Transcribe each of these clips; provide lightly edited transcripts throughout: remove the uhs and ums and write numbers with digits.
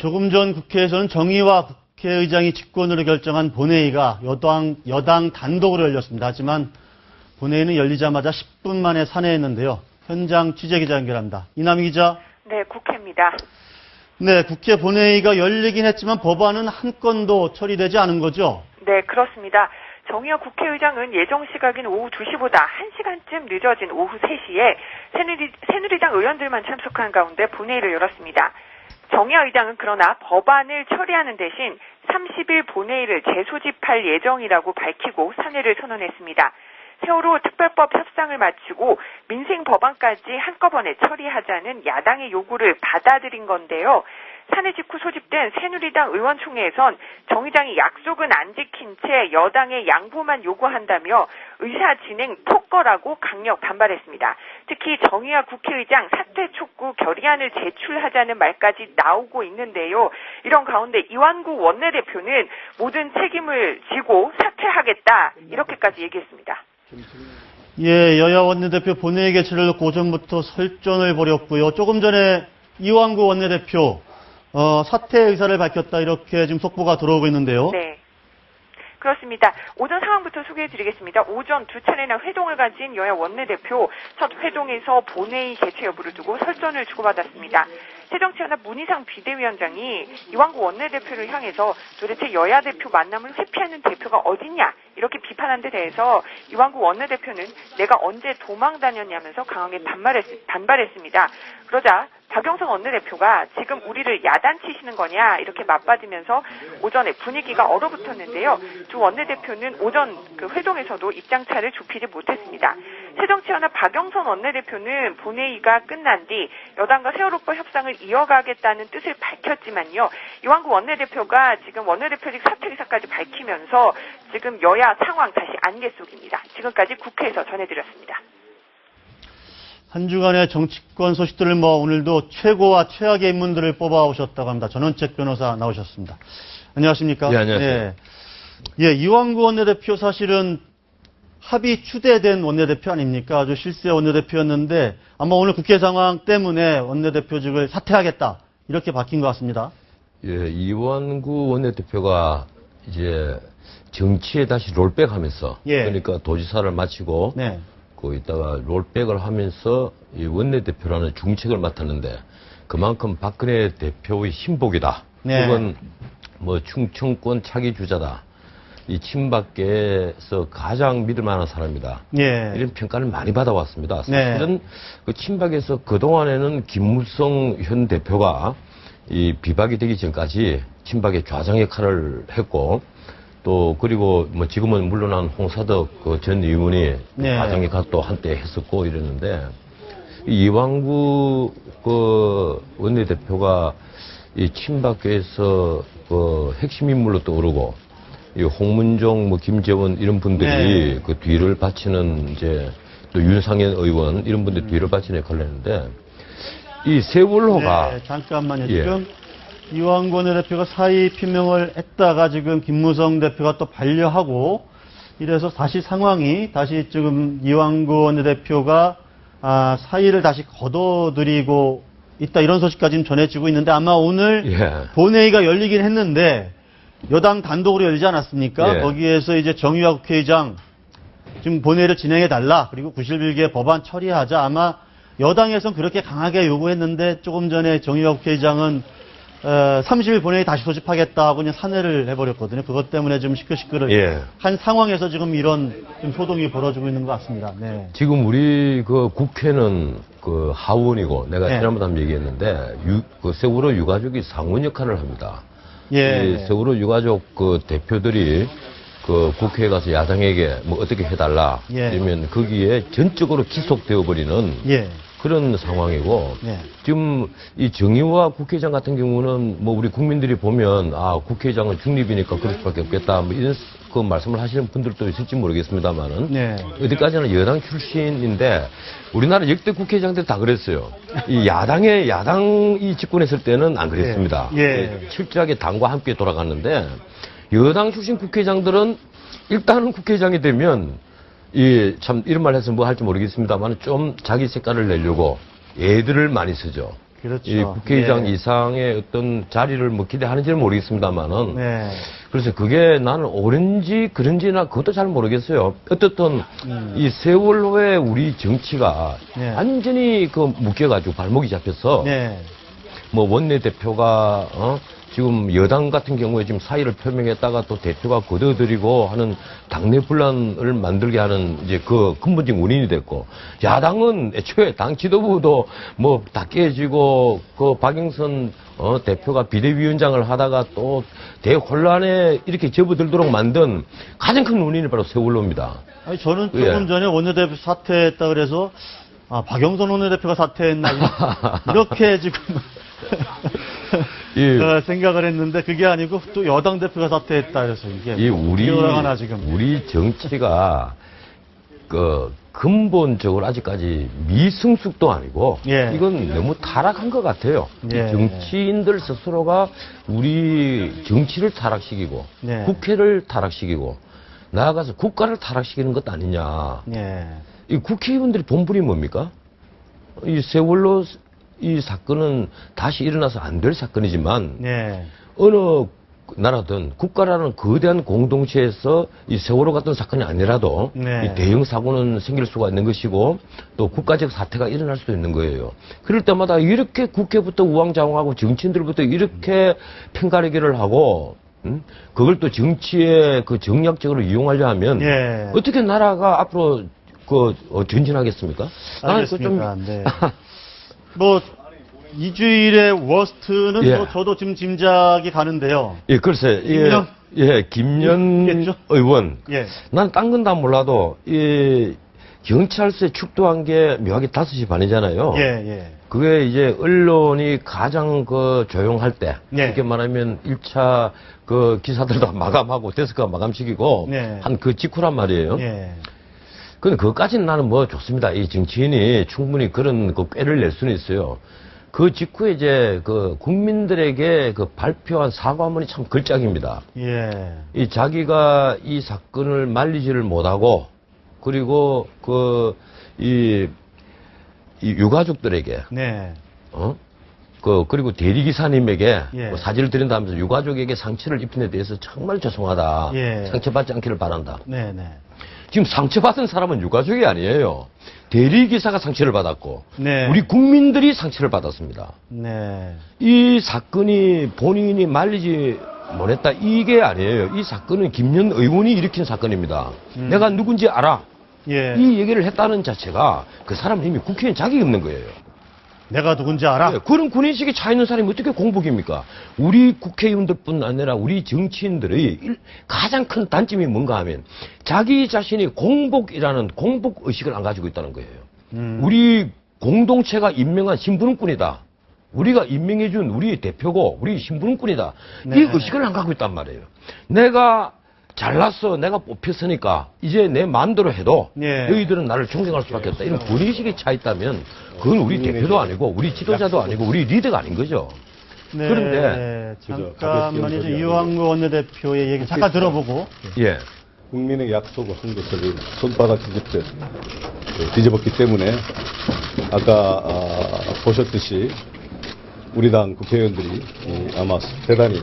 조금 전 국회에서는 정의와 국회의장이 직권으로 결정한 본회의가 여당 단독으로 열렸습니다. 하지만 본회의는 열리자마자 10분 만에 산회했는데요. 현장 취재기자 연결합니다. 이남희 기자. 네, 국회입니다. 네, 국회 본회의가 열리긴 했지만 법안은 한 건도 처리되지 않은 거죠? 네, 그렇습니다. 정의화 국회의장은 예정 시각인 오후 2시보다 1시간쯤 늦어진 오후 3시에 새누리당 의원들만 참석한 가운데 본회의를 열었습니다. 정의화 의장은 그러나 법안을 처리하는 대신 30일 본회의를 재소집할 예정이라고 밝히고 산회를 선언했습니다. 세월호 특별법 협상을 마치고 민생 법안까지 한꺼번에 처리하자는 야당의 요구를 받아들인 건데요. 산회 직후 소집된 새누리당 의원총회에선 정 의장이 약속은 안 지킨 채 여당의 양보만 요구한다며 의사 진행 폭거라고 강력 반발했습니다. 특히 정의화 국회의장 사퇴 촉구 결의안을 제출하자는 말까지 나오고 있는데요. 이런 가운데 이완구 원내대표는 모든 책임을 지고 사퇴하겠다 이렇게까지 얘기했습니다. 예, 여야 원내대표 본회의 개최를 놓고 오전부터 설전을 벌였고요. 조금 전에 이완구 원내대표 사퇴 의사를 밝혔다 이렇게 지금 속보가 들어오고 있는데요. 네. 그렇습니다. 오전 상황부터 소개해드리겠습니다. 오전 두 차례나 회동을 가진 여야 원내대표 첫 회동에서 본회의 개최 여부를 두고 설전을 주고받았습니다. 새정치연합 문희상 비대위원장이 이완구 원내대표를 향해서 도대체 여야 대표 만남을 회피하는 대표가 어딨냐 이렇게 비판한 데 대해서 이완구 원내대표는 내가 언제 도망 다녔냐면서 강하게 반발했습니다. 그러자 박영선 원내대표가 지금 우리를 야단치시는 거냐 이렇게 맞받으면서 오전에 분위기가 얼어붙었는데요. 두 원내대표는 오전 그 회동에서도 입장차를 좁히지 못했습니다. 새정치연합 박영선 원내대표는 본회의가 끝난 뒤 여당과 세월호법 협상을 이어가겠다는 뜻을 밝혔지만요. 이완구 원내대표가 지금 원내대표직 사퇴 의사까지 밝히면서 지금 여야 상황 다시 안개 속입니다. 지금까지 국회에서 전해드렸습니다. 한 주간의 정치권 소식들을 오늘도 최고와 최악의 인물들을 뽑아오셨다고 합니다. 전원책 변호사 나오셨습니다. 안녕하십니까? 네, 안녕하세요. 예, 이완구 원내대표 사실은 합의 추대된 원내대표 아닙니까? 아주 실세 원내대표였는데 아마 오늘 국회 상황 때문에 원내대표직을 사퇴하겠다 이렇게 바뀐 것 같습니다. 예, 이완구 원내대표가 이제 정치에 다시 롤백하면서 그러니까 도지사를 마치고 거기다가 롤백을 하면서 이 원내대표라는 중책을 맡았는데 그만큼 박근혜 대표의 신복이다. 혹은 충청권 차기 주자다. 이 친박계에서 가장 믿을 만한 사람이다. 이런 평가를 많이 받아왔습니다. 사실은 그 친박에서 그동안에는 김무성 현 대표가 이 비박이 되기 전까지 친박의 좌장 역할을 했고 또 그리고 지금은 물러난 홍사덕 그 전 의원이 좌장 역할도 한때 했었고 이랬는데 이완구 그 원내대표가 이 친박계에서 그 핵심 인물로 떠오르고 이 홍문종, 김재원 이런 분들이 그 뒤를 바치는 이제 또 윤상현 의원 이런 분들 뒤를 바치는 역할을 했는데 이 세월호가 잠깐만요. 지금 이완구 원내대표가 사의 표명을 했다가 지금 김무성 대표가 또 반려하고 이래서 다시 상황이 다시 지금 이완구 원내대표가 사의를 다시 거둬들이고 있다 이런 소식까지 전해지고 있는데 아마 오늘 본회의가 열리긴 했는데 여당 단독으로 열리지 않았습니까? 거기에서 이제 정의화 국회의장 지금 본회의를 진행해달라. 그리고 구실빌개 법안 처리하자. 아마 여당에서는 그렇게 강하게 요구했는데 조금 전에 정의화 국회의장은 30일 본회의 다시 소집하겠다고 그냥 산회를 해버렸거든요. 그것 때문에 좀 시끌시끌 한 상황에서 지금 이런 좀 소동이 벌어지고 있는 것 같습니다. 지금 우리 그 국회는 그 하원이고 내가 지난번에 한번 얘기했는데 그 세월호 유가족이 상원 역할을 합니다. 세월호 유가족 그 대표들이 그 국회에 가서 야당에게 어떻게 해달라 이러면 거기에 전적으로 기속되어 버리는 그런 상황이고 지금 이 정의화 국회의장 같은 경우는 우리 국민들이 보면 국회의장은 중립이니까 그럴 수밖에 없겠다 이런 그 말씀을 하시는 분들도 있을지 모르겠습니다만은 어디까지나 여당 출신인데 우리나라 역대 국회의장들 다 그랬어요. 이 야당이 집권했을 때는 안 그랬습니다. 철저하게 당과 함께 돌아갔는데 여당 출신 국회의장들은 일단은 국회의장이 되면 참 이런 말 해서 뭐 할지 모르겠습니다만 좀 자기 색깔을 내려고 애들을 많이 쓰죠. 그렇죠. 이 국회의장 네. 이상의 어떤 자리를 뭐 기대하는지는 모르겠습니다만은. 네. 그래서 그게 나는 옳은지 그런지나 그것도 잘 모르겠어요. 어떻든 이 세월호에 우리 정치가 네. 완전히 그 묶여가지고 발목이 잡혀서 네. 뭐 원내대표가 지금 여당 같은 경우에 지금 사의를 표명했다가 또 대표가 거둬들이고 하는 당내 분란을 만들게 하는 이제 그 근본적인 원인이 됐고, 야당은 애초에 당 지도부도 뭐 다 깨지고 그 박영선 대표가 비대위원장을 하다가 또 대혼란에 이렇게 접어들도록 만든 가장 큰 원인이 바로 세월호입니다. 아니, 저는 조금 전에 원내대표 사퇴했다 그래서, 아, 박영선 원내대표가 사퇴했나, 이렇게 지금. 생각을 했는데 그게 아니고 또 여당 대표가 사퇴했다 그래서 이게 우리 정치가 그 근본적으로 아직까지 미성숙도 아니고 예. 이건 너무 타락한 것 같아요. 예. 정치인들 스스로가 우리 정치를 타락시키고 예. 국회를 타락시키고 나아가서 국가를 타락시키는 것 아니냐. 예. 이 국회의원들이 본분이 뭡니까? 이 세월호 이 사건은 다시 일어나서 안 될 사건이지만 네. 어느 나라든 국가라는 거대한 공동체에서 이 세월호 같은 사건이 아니라도 네. 이 대형 사고는 생길 수가 있는 것이고 또 국가적 사태가 일어날 수도 있는 거예요. 그럴 때마다 이렇게 국회부터 우왕좌왕하고 정치인들부터 이렇게 편가르기를 하고 그걸 또 정치에 그 정략적으로 이용하려 하면 네. 어떻게 나라가 앞으로 전진하겠습니까? 알겠습니다. 네. 뭐 2주일의 워스트는 예. 뭐 저도 지금 짐작이 가는데요. 예, 글쎄, 김연 의원. 예. 난 딴 건 다 몰라도 경찰서에 출두한 게 묘하게 5시 반이잖아요. 예, 예. 그게 이제 언론이 가장 조용할 때, 예. 이렇게 말하면 1차 기사들도 마감하고 데스크가 마감시키고 예. 한 그 직후란 말이에요. 예. 근데 그것까지는 나는 뭐 좋습니다. 이 정치인이 충분히 그런 꾀를 낼 수는 있어요. 그 직후에 이제 국민들에게 발표한 사과문이 참 걸작입니다. 예. 이 자기가 이 사건을 말리지를 못하고 그리고 이 유가족들에게 네. 그리고 대리기사님에게 예. 사지를 드린다면서 유가족에게 상처를 입힌 데 대해서 정말 죄송하다. 예. 상처받지 않기를 바란다. 네, 네. 지금 상처받은 사람은 유가족이 아니에요. 대리기사가 상처를 받았고 네. 우리 국민들이 상처를 받았습니다. 네. 이 사건이 본인이 말리지 못했다 이게 아니에요. 이 사건은 김연 의원이 일으킨 사건입니다. 내가 누군지 알아. 예. 이 얘기를 했다는 자체가 그 사람은 이미 국회의원 자격이 없는 거예요. 내가 누군지 알아? 네, 그런 군인식이 차 있는 사람이 어떻게 공복입니까? 우리 국회의원들뿐 아니라 우리 정치인들의 가장 큰 단점이 뭔가 하면 자기 자신이 공복이라는 공복의식을 안 가지고 있다는 거예요. 우리 공동체가 임명한 신분꾼이다. 우리가 임명해준 우리 대표고 우리 신분꾼이다. 네. 이 의식을 안 갖고 있단 말이에요. 내가 잘났어. 내가 뽑혔으니까 이제 내 마음대로 해도 네. 너희들은 나를 존경할 수밖에 없다. 이런 군의식이 차 있다면 그건 우리 대표도 아니고 우리 지도자도 아니고 우리 리더가 아닌 거죠. 네. 그런데 잠깐만요. 이완구 원내대표의 얘기 잠깐 들어보고. 예. 국민의 약속을 한 것을 손바닥 뒤집었기 때문에 아까 보셨듯이 우리 당 국회의원들이 아마 대단히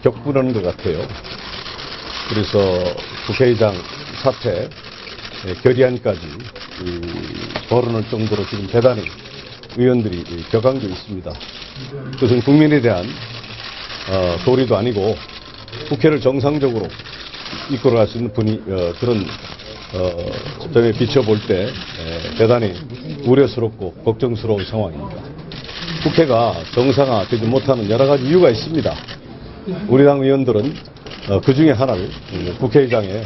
격분하는 것 같아요. 그래서 국회의장 사퇴 결의안까지 거론할 정도로 지금 대단히 의원들이 격한 게 있습니다. 그것은 국민에 대한 도리도 아니고 국회를 정상적으로 이끌어갈 수 있는 분이 그런 점에 비춰볼 때 대단히 우려스럽고 걱정스러운 상황입니다. 국회가 정상화되지 못하는 여러 가지 이유가 있습니다. 우리 당 의원들은 그 중에 하나를 국회의장의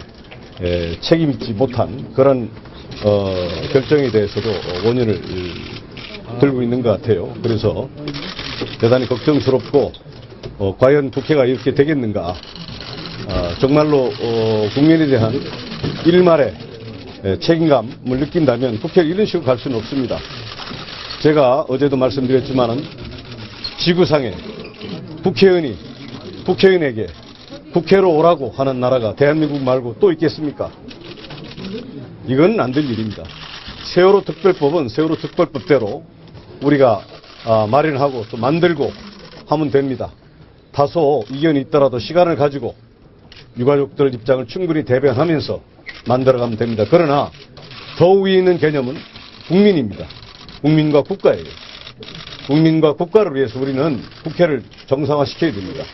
책임있지 못한 그런 결정에 대해서도 원인을 들고 있는 것 같아요. 그래서 대단히 걱정스럽고 과연 국회가 이렇게 되겠는가. 정말로 국민에 대한 일말의 책임감을 느낀다면 국회를 이런 식으로 갈 수는 없습니다. 제가 어제도 말씀드렸지만은 지구상에 국회의원에게 국회로 오라고 하는 나라가 대한민국 말고 또 있겠습니까? 이건 안 될 일입니다. 세월호 특별법은 세월호 특별법대로 우리가 마련하고 또 만들고 하면 됩니다. 다소 이견이 있더라도 시간을 가지고 유가족들 입장을 충분히 대변하면서 만들어가면 됩니다. 그러나 더 위에 있는 개념은 국민입니다. 국민과 국가예요. 국민과 국가를 위해서 우리는 국회를 정상화시켜야 됩니다.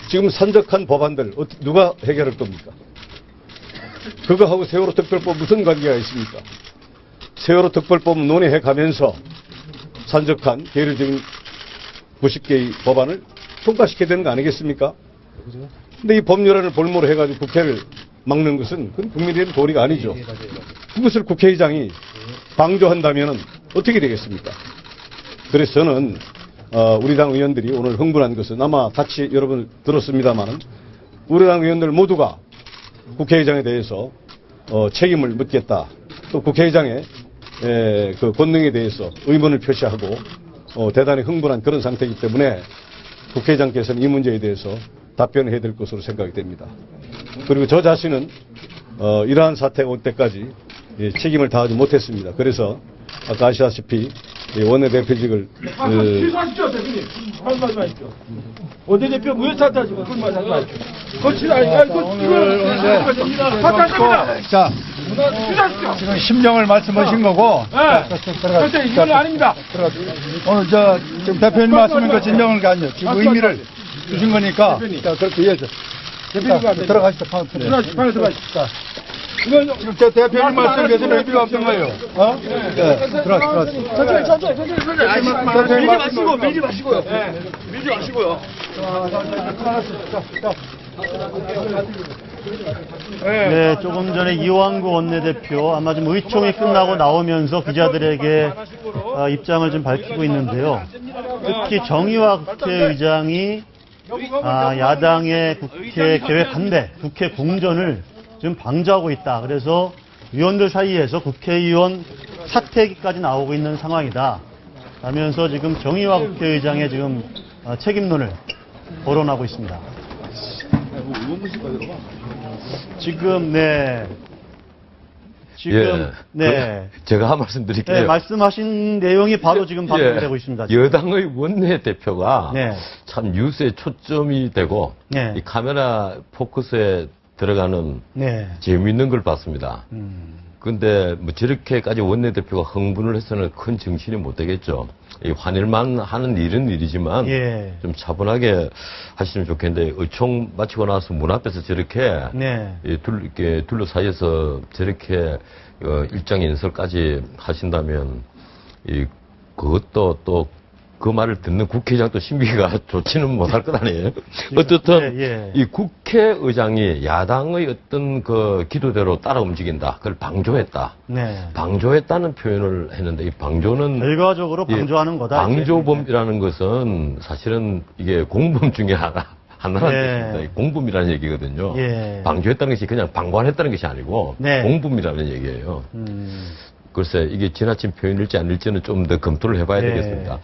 지금 산적한 법안들 누가 해결할 겁니까? 그거하고 세월호 특별법 무슨 관계가 있습니까? 세월호 특별법 논의해 가면서 산적한 계류적인 90개의 법안을 통과시켜야 되는 거 아니겠습니까? 근데 이 법률안을 볼모로 해가지고 국회를 막는 것은 그건 국민의 도리가 아니죠. 그것을 국회의장이 방조한다면 어떻게 되겠습니까? 그래서 저는 우리 당 의원들이 오늘 흥분한 것은 아마 같이 여러분 들었습니다마는 우리 당 의원들 모두가 국회의장에 대해서 책임을 묻겠다. 또 국회의장의 그 권능에 대해서 의문을 표시하고 대단히 흥분한 그런 상태이기 때문에 국회의장께서는 이 문제에 대해서 답변을 해야 될 것으로 생각이 됩니다. 그리고 저 자신은 이러한 사태가 올 때까지 책임을 다하지 못했습니다. 그래서 아까 아시다시피 원내대표직을 취소하십시오, 대표님. 말씀하십시오. 원내대표 무효 사퇴하시고 그런 말씀하십시오. 사퇴합니다. 자, 취소하십시오. 지금 심정을 말씀하신 거고. 절대 이건 아닙니다. 오늘 지금 대표님 말씀인 거 진정한 게 아니에요. 지금 의미를 주신 거니까. 자, 그렇게 이해해서. 대표님 들어가시죠. 방 들어가시죠. 지금 제 대표님 말씀 계속 의미가 없는 거예요. 네. 천천히. 밀지 마시고요. 밀지 마시고요. 네, 조금 전에 이완구 원내대표 아마 좀 의총이 끝나고 나오면서 기자들에게 입장을 좀 밝히고 있는데요. 특히 정의화 국회의장이 야당의 국회 계획 반대, 국회 공전을 지금 방조하고 있다. 그래서 위원들 사이에서 국회의원 사퇴기까지 나오고 있는 상황이다. 하면서 지금 정의화 국회의장의 지금 책임론을 거론하고 있습니다. 지금 제가 한 말씀 드릴게요. 네, 말씀하신 내용이 바로 지금 방송되고 있습니다. 지금. 여당의 원내대표가 참 뉴스에 초점이 되고 이 카메라 포커스에 들어가는 재미있는 걸 봤습니다. 근데 뭐 저렇게까지 원내대표가 흥분을 해서는 큰 정신이 못 되겠죠. 이 환일만 하는 일은 일이지만 좀 차분하게 하시면 좋겠는데 의총 마치고 나서 문 앞에서 저렇게 이렇게 둘러싸여서 저렇게 일장 연설까지 하신다면 그것도 또 그 말을 듣는 국회의장도 신비가 좋지는 못할 것 아니에요. 어떻든 이 국회의장이 야당의 어떤 그 기도대로 따라 움직인다. 그걸 방조했다. 방조했다는 표현을 했는데 이 방조는 결과적으로 방조하는 거다. 방조범이라는 것은 사실은 이게 공범 중에 하나라는 뜻입니다. 공범이라는 얘기거든요. 방조했다는 것이 그냥 방관했다는 것이 아니고 공범이라는 얘기예요. 글쎄 이게 지나친 표현일지 아닐지는 좀 더 검토를 해봐야 되겠습니다.